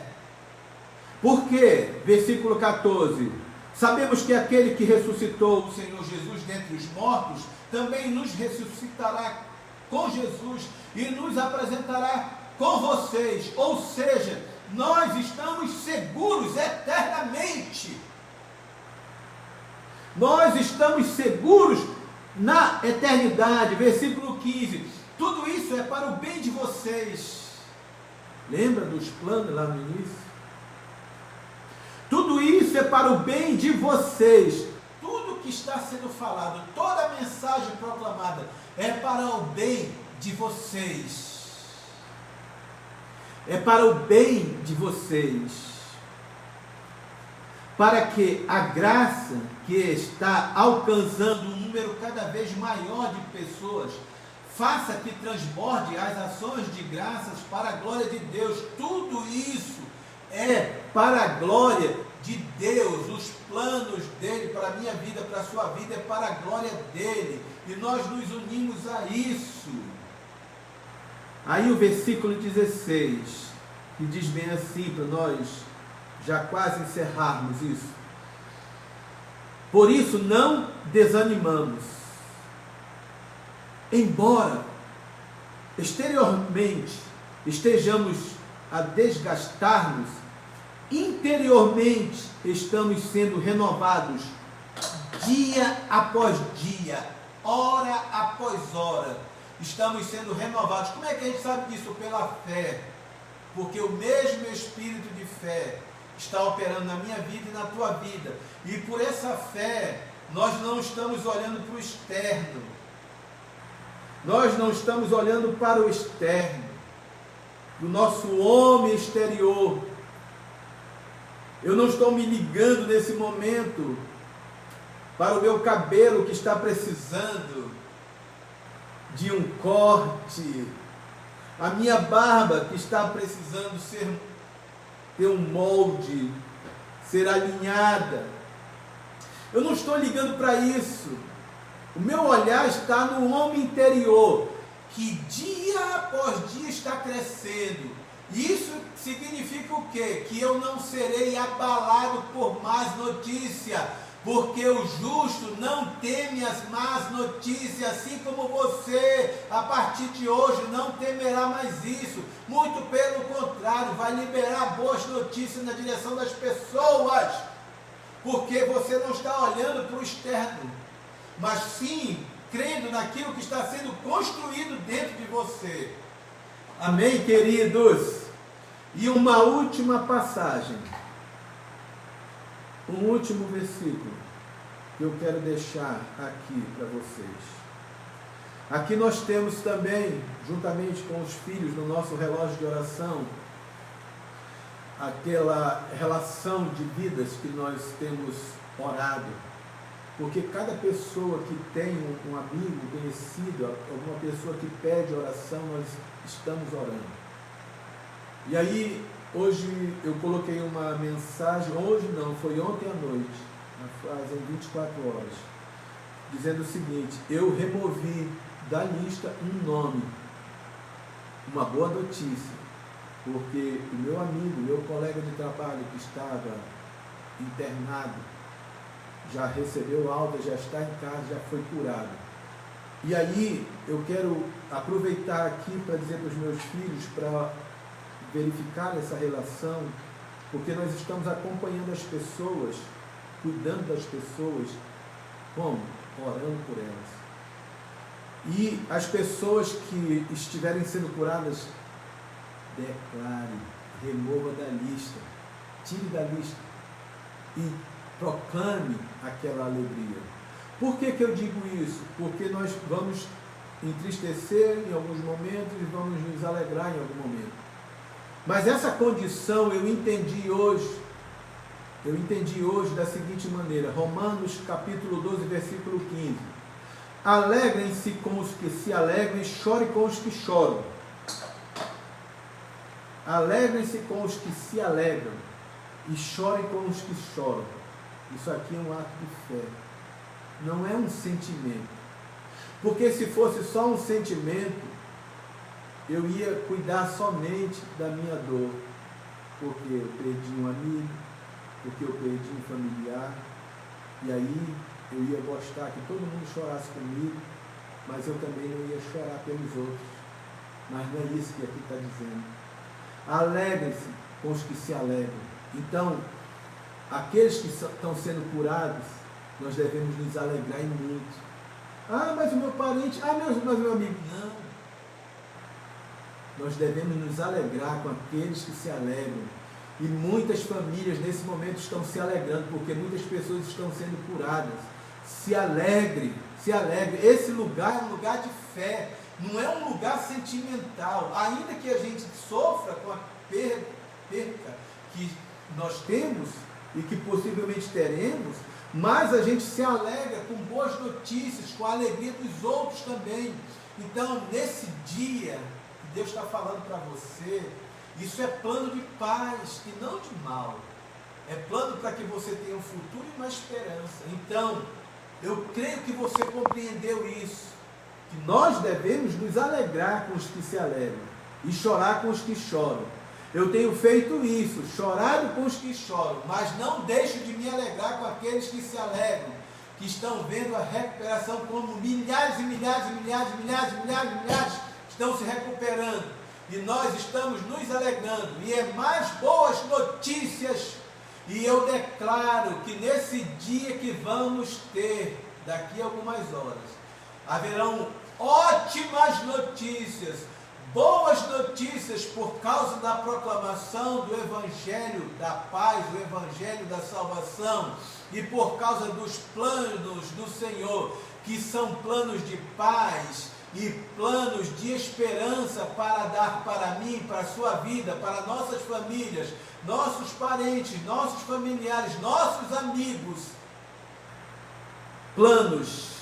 Por quê? Versículo 14. Sabemos que aquele que ressuscitou o Senhor Jesus dentre os mortos, também nos ressuscitará com Jesus e nos apresentará com vocês. Ou seja, nós estamos seguros eternamente. Nós estamos seguros na eternidade. Versículo 15. Tudo isso é para o bem de vocês. Lembra dos planos lá no início? Tudo isso é para o bem de vocês. Tudo que está sendo falado, toda a mensagem proclamada é para o bem de vocês. É para o bem de vocês. para que a graça que está alcançando um número cada vez maior de pessoas faça que transborde as ações de graças para a glória de Deus. Tudo isso é para a glória de Deus. Os planos dele para a minha vida, para a sua vida, é para a glória dele. E nós nos unimos a isso. Aí o versículo 16, que diz bem assim, para nós já quase encerrarmos isso. Por isso não desanimamos. Embora exteriormente estejamos a desgastar-nos, interiormente estamos sendo renovados dia após dia, hora após hora. Estamos sendo renovados. Como é que a gente sabe disso? Pela fé. Porque o mesmo espírito de fé está operando na minha vida e na tua vida. E por essa fé, nós não estamos olhando para o externo. Nós não estamos olhando para o externo, do nosso homem exterior. Eu não estou me ligando nesse momento para o meu cabelo que está precisando de um corte, a minha barba que está precisando ter um molde, ser alinhada. Eu não estou ligando para isso. O meu olhar está no homem interior, que dia após dia está crescendo. Isso significa o quê? Que eu não serei abalado por más notícias, porque o justo não teme as más notícias, assim como você, a partir de hoje, não temerá mais isso. Muito pelo contrário, vai liberar boas notícias na direção das pessoas, porque você não está olhando para o externo, mas sim crendo naquilo que está sendo construído dentro de você. Amém, queridos? E uma última passagem, um último versículo que eu quero deixar aqui para vocês. Aqui nós temos também, juntamente com os filhos, no nosso relógio de oração, aquela relação de vidas que nós temos orado. Porque cada pessoa que tem um amigo, conhecido, alguma pessoa que pede oração, nós estamos orando. E aí, hoje eu coloquei uma mensagem, hoje não, foi ontem à noite, fazem 24 horas, dizendo o seguinte: eu removi da lista um nome, uma boa notícia, porque o meu amigo, meu colega de trabalho que estava internado, já recebeu alta, já está em casa, já foi curado. E aí eu quero aproveitar aqui para dizer para os meus filhos, para verificar essa relação, porque nós estamos acompanhando as pessoas, cuidando das pessoas, como? Orando por elas. E as pessoas que estiverem sendo curadas, declare, remova da lista, tire da lista e proclame aquela alegria. Por que eu digo isso? Porque nós vamos entristecer em alguns momentos e vamos nos alegrar em algum momento. Mas essa condição eu entendi hoje da seguinte maneira: Romanos capítulo 12, versículo 15. Alegrem-se com os que se alegram e chorem com os que choram. Alegrem-se com os que se alegram e chorem com os que choram. Isso aqui é um ato de fé, não é um sentimento. Porque se fosse só um sentimento, eu ia cuidar somente da minha dor, porque eu perdi um amigo, porque eu perdi um familiar, e aí eu ia gostar que todo mundo chorasse comigo, mas eu também não ia chorar pelos outros. Mas não é isso que aqui está dizendo. Alegrem-se com os que se alegram. Então, aqueles que estão sendo curados, nós devemos nos alegrar em muito. Ah, mas o meu parente, mas o meu amigo. Não. Nós devemos nos alegrar com aqueles que se alegram. E muitas famílias nesse momento estão se alegrando, porque muitas pessoas estão sendo curadas. Se alegre, se alegre. Esse lugar é um lugar de fé, não é um lugar sentimental. Ainda que a gente sofra com a perca que nós temos, e que possivelmente teremos, mais a gente se alegra com boas notícias, com a alegria dos outros também. Então, nesse dia que Deus está falando para você, isso é plano de paz e não de mal. É plano para que você tenha um futuro e uma esperança. Então, eu creio que você compreendeu isso, que nós devemos nos alegrar com os que se alegram e chorar com os que choram. Eu tenho feito isso, chorado com os que choram, mas não deixo de me alegrar com aqueles que se alegram, que estão vendo a recuperação, como milhares e milhares e milhares e milhares e milhares e milhares estão se recuperando. E nós estamos nos alegrando, e é mais boas notícias. E eu declaro que nesse dia que vamos ter, daqui a algumas horas, haverão ótimas notícias, boas notícias por causa da proclamação do Evangelho da paz, do Evangelho da salvação, e por causa dos planos do Senhor, que são planos de paz e planos de esperança para dar para mim, para a sua vida, para nossas famílias, nossos parentes, nossos familiares, nossos amigos. Planos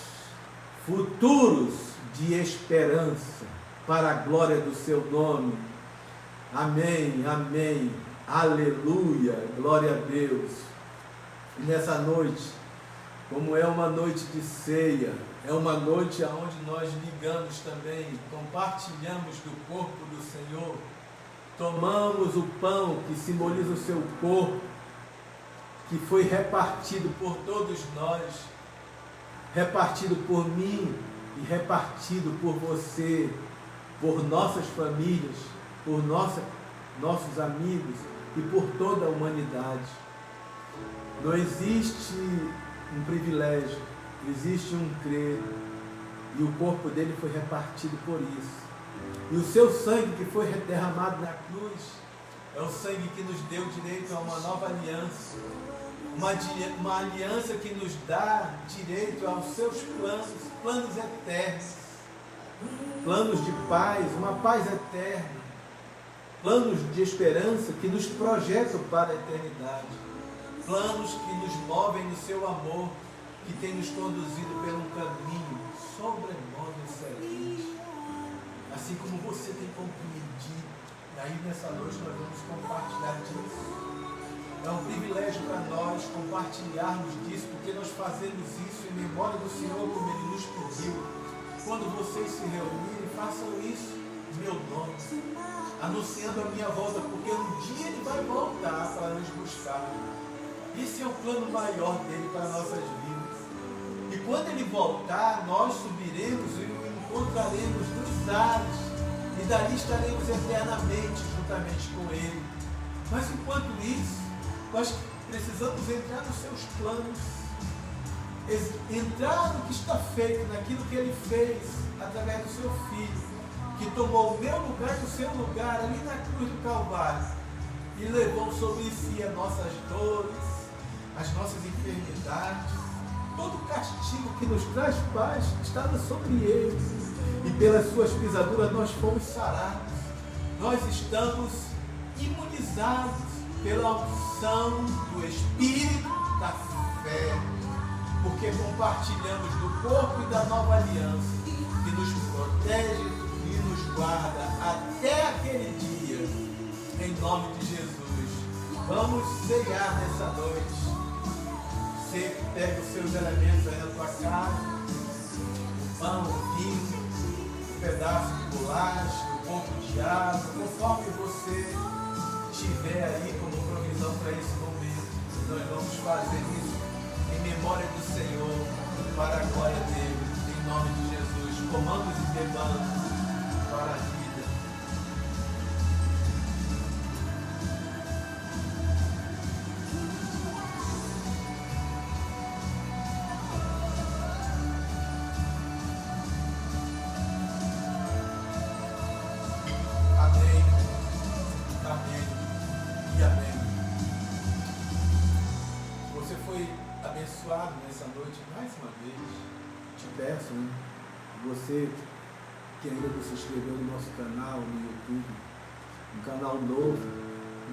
futuros de esperança para a glória do seu nome. Amém, amém, aleluia, glória a Deus. E nessa noite, como é uma noite de ceia, é uma noite onde nós ligamos também, compartilhamos do corpo do Senhor, tomamos o pão que simboliza o seu corpo, que foi repartido por todos nós, repartido por mim e repartido por você, por nossas famílias, por nossos amigos e por toda a humanidade. Não existe um privilégio, existe um credo, e o corpo dele foi repartido por isso. E o seu sangue que foi derramado na cruz é o sangue que nos deu direito a uma nova aliança, uma aliança que nos dá direito aos seus planos eternos, planos de paz, uma paz eterna, planos de esperança que nos projetam para a eternidade, planos que nos movem no seu amor, que tem nos conduzido por um caminho sobremodo excelente. Assim como você tem compreendido, e aí nessa noite nós vamos compartilhar disso. É um privilégio para nós compartilharmos disso, porque nós fazemos isso em memória do Senhor, como Ele nos pediu. Quando vocês se reunirem, façam isso em meu nome, anunciando a minha volta, porque um dia Ele vai voltar para nos buscar. Esse é o plano maior dele para nossas vidas. E quando Ele voltar, nós subiremos e o encontraremos nos ares, e dali estaremos eternamente juntamente com Ele. Mas enquanto isso, nós precisamos entrar nos seus planos, entrar no que está feito, naquilo que Ele fez através do seu Filho, que tomou o meu lugar e o seu lugar ali na cruz do Calvário e levou sobre si as nossas dores, as nossas enfermidades. Todo o castigo que nos traz paz estava sobre Ele, e pelas suas pisaduras nós fomos sarados. Nós estamos imunizados pela unção do Espírito da fé, porque compartilhamos do corpo e da nova aliança, que nos protege e nos guarda até aquele dia, em nome de Jesus. Vamos ceiar nessa noite. Você pega os seus elementos aí na tua casa, o pão, o vinho, um pedaço de bolacha, um pouco de água, conforme você tiver aí como provisão para esse momento. Nós vamos fazer isso em memória do Senhor, para a glória dele, em nome de Jesus. Comamos e bebamos para a vida. Amém. Amém. E amém. Você foi abençoado nessa noite mais uma vez. Te peço, você que ainda não se inscreveu no nosso canal no YouTube, um canal novo,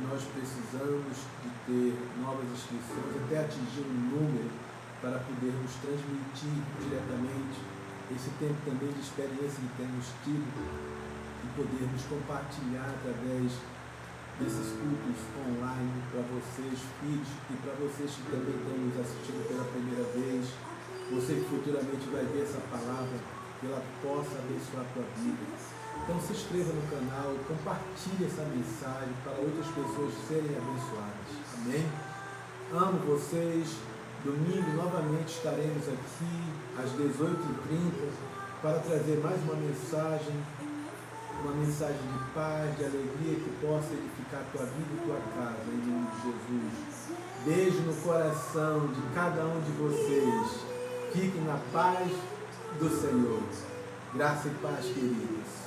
nós precisamos de ter novas inscrições, até atingir um número para podermos transmitir diretamente esse tempo também de experiência que temos tido e podermos compartilhar através desses cultos online para vocês, filhos, e para vocês que também estão nos assistindo pela primeira vez, você que futuramente vai ver essa palavra, que ela possa abençoar a tua vida. Então se inscreva no canal, compartilhe essa mensagem para outras pessoas serem abençoadas. Amém? Amo vocês. Domingo novamente estaremos aqui às 18h30 para trazer mais uma mensagem de paz, de alegria que possa edificar a tua vida e tua casa, em nome de Jesus. Beijo no coração de cada um de vocês. Fiquem na paz do Senhor. Graça e paz, queridos.